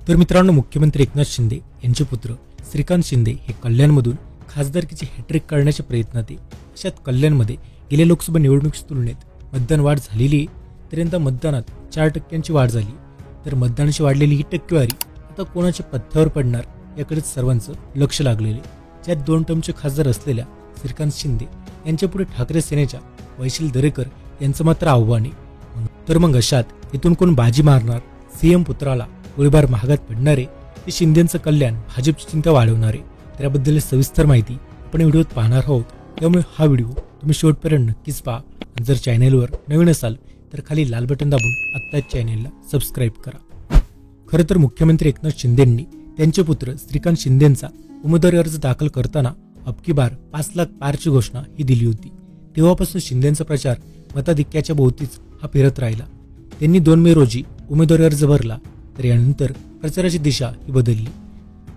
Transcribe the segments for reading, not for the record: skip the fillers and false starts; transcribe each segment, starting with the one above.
तर मित्रांनो, मुख्यमंत्री एकनाथ शिंदे यांचे पुत्र श्रीकांत शिंदे हे कल्याणमधून खासदारकीची हॅट्रिक करण्याच्या प्रयत्नात आहे. अशात कल्याणमध्ये गेल्या लोकसभा निवडणुकीच्या तुलनेत मतदान वाढ झालेली आहे. तर यंदा मतदानात 4% वाढ झाली. तर मतदानाची वाढलेली ही टक्केवारी आता कोणाच्या पथ्यावर पडणार याकडेच सर्वांचं लक्ष लागलेले. ज्यात 2 टर्मचे खासदार असलेल्या श्रीकांत शिंदे यांच्यापुढे ठाकरे सेनेच्या वैशाली दरेकर यांचं मात्र आव्हान आहे. तर मग अशात इथून कोण बाजी मारणार? सीएम पुत्राला गोळीबार महागात पडणारे ते शिंदेचं कल्याण भाजपची चिंता वाढवणारे. त्याबद्दल सविस्तर माहिती आपण व्हिडिओत पाहणार आहोत. त्यामुळे हा व्हिडिओ तुम्ही शेवटपर्यंत नक्कीच पहा. जर चॅनेलवर नवीन असाल तर खाली लाल बटन दाबून आत्ताच चॅनेलला सबस्क्राईब करा. खरं तर मुख्यमंत्री एकनाथ शिंदेंनी त्यांचे पुत्र श्रीकांत शिंदेंचा उमेदवारी अर्ज दाखल करताना अबकी बार 5 लाख पारची घोषणा ही दिली होती. तेव्हापासून शिंदेंचा प्रचार मताधिक्याच्या भोवतीच हा फिरत राहिला. त्यांनी 2 मे रोजी उमेदवारी अर्ज भरला. तर यानंतर प्रचाराची दिशा ही बदलली.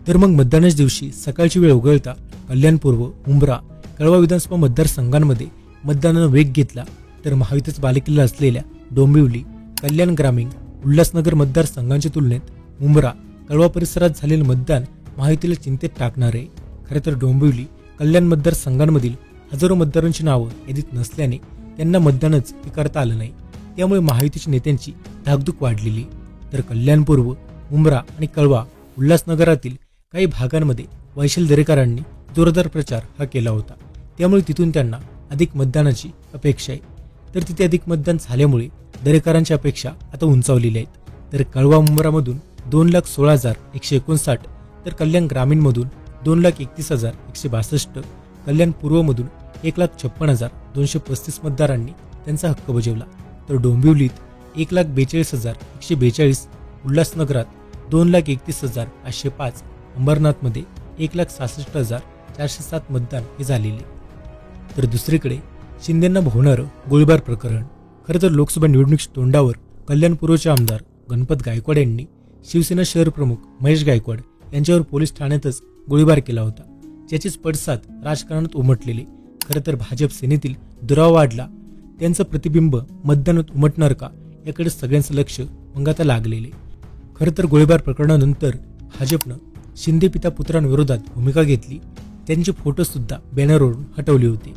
तर मग मतदानाच्या दिवशी सकाळची वेळ उघडता कल्याण पूर्व, मुंब्रा, कळवा विधानसभा मतदारसंघांमध्ये महायुतीनं वेग घेतला. तर महायुतीचा बालेकिल्ला असलेल्या डोंबिवली, कल्याण ग्रामीण, उल्हासनगर मतदारसंघांच्या तुलनेत मुंब्रा, कळवा परिसरात झालेलं मतदान महायुतीला चिंतेत टाकणार आहे. खरं तर डोंबिवली, कल्याण मतदारसंघांमधील हजारो मतदारांची नावं यादीत नसल्याने त्यांना मतदानच करता आलं नाही. त्यामुळे महायुतीच्या नेत्यांची धाकधूक वाढलेली. तर कल्याण पूर्व, मुंब्रा आणि कळवा, उल्हासनगरातील काही भागांमध्ये वैशाली दरेकरांनी जोरदार प्रचार हा केला होता. त्यामुळे तिथून त्यांना अधिक मतदानाची अपेक्षा आहे. तर तिथे अधिक मतदान झाल्यामुळे दरेकरांच्या अपेक्षा आता उंचावलेल्या आहेत. तर कळवा मुंब्रामधून 2,16,159, तर कल्याण ग्रामीणमधून 2,31,162, कल्याण पूर्वमधून 1,56,235 मतदारांनी त्यांचा हक्क बजावला. तर डोंबिवलीत 1,42,142, उल्हासनगरात 2,31,505, अंबरनाथमध्ये 1,66,407 मतदान हे झालेले. तर दुसरीकडे शिंदेंना भोवणारं गोळीबार प्रकरण. खरं तर लोकसभा निवडणुकीच्या तोंडावर कल्याण पूर्वचे आमदार गणपत गायकवाड यांनी शिवसेना शहर प्रमुख महेश गायकवाड यांच्यावर पोलीस ठाण्यातच गोळीबार केला होता. ज्याचेच पडसाद राजकारणात उमटलेले. खरं तर भाजप सेनेतील दुरावा वाढला. त्यांचं प्रतिबिंब मतदानात उमटणार का याकडे सगळ्यांचं लक्ष मग आता लागलेले. खरं तर गोळीबार प्रकरणानंतर भाजपनं शिंदे पिता पुत्रांविरोधात भूमिका घेतली. त्यांचे फोटो सुद्धा बॅनरवरून हटवले होते.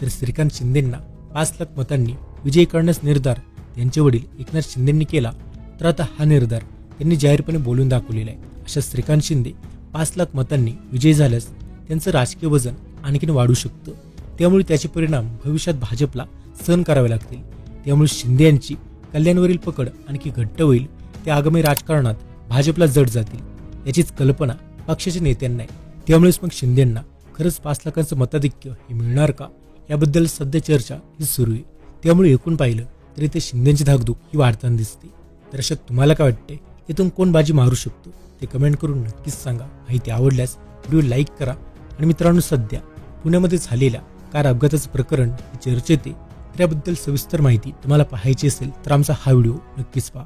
तर श्रीकांत शिंदेंना 5 लाख मतांनी विजयी करण्याचा निर्धार त्यांचे वडील एकनाथ शिंदेंनी केला. तर आता हा निर्धार त्यांनी जाहीरपणे बोलून दाखवलेला आहे. अशा श्रीकांत शिंदे 5 लाख मतांनी विजयी झाल्यास त्यांचं राजकीय वजन आणखीन वाढू शकतं. त्यामुळे त्याचे परिणाम भविष्यात भाजपला सहन करावे लागतील. त्यामुळे शिंदे यांची कल्याणवरील पकड आणखी घट्ट होईल. ते आगामी राजकारणात भाजपला जड जातील याचीच कल्पना पक्षाच्या नेत्यांना आहे. त्यामुळेच मग शिंदेंना खरंच 5 लाखांचं मताधिक्य हे मिळणार का याबद्दल सध्या चर्चा ही सुरू आहे. त्यामुळे एकूण पाहिलं तरी ते शिंदेंची धाकधूक ही वाढताना दिसते. तर अशात तुम्हाला काय वाटते? इथून कोण बाजी मारू शकतो ते कमेंट करून नक्कीच सांगा. माहिती आवडल्यास व्हिडिओ लाईक करा. आणि मित्रांनो, सध्या पुण्यामध्ये झालेल्या कार अपघाताचं प्रकरण चर्चेत आहे. त्याबद्दल सविस्तर माहिती तुम्हाला पाहायची असेल तर आमचा हा व्हिडिओ नक्कीच पहा.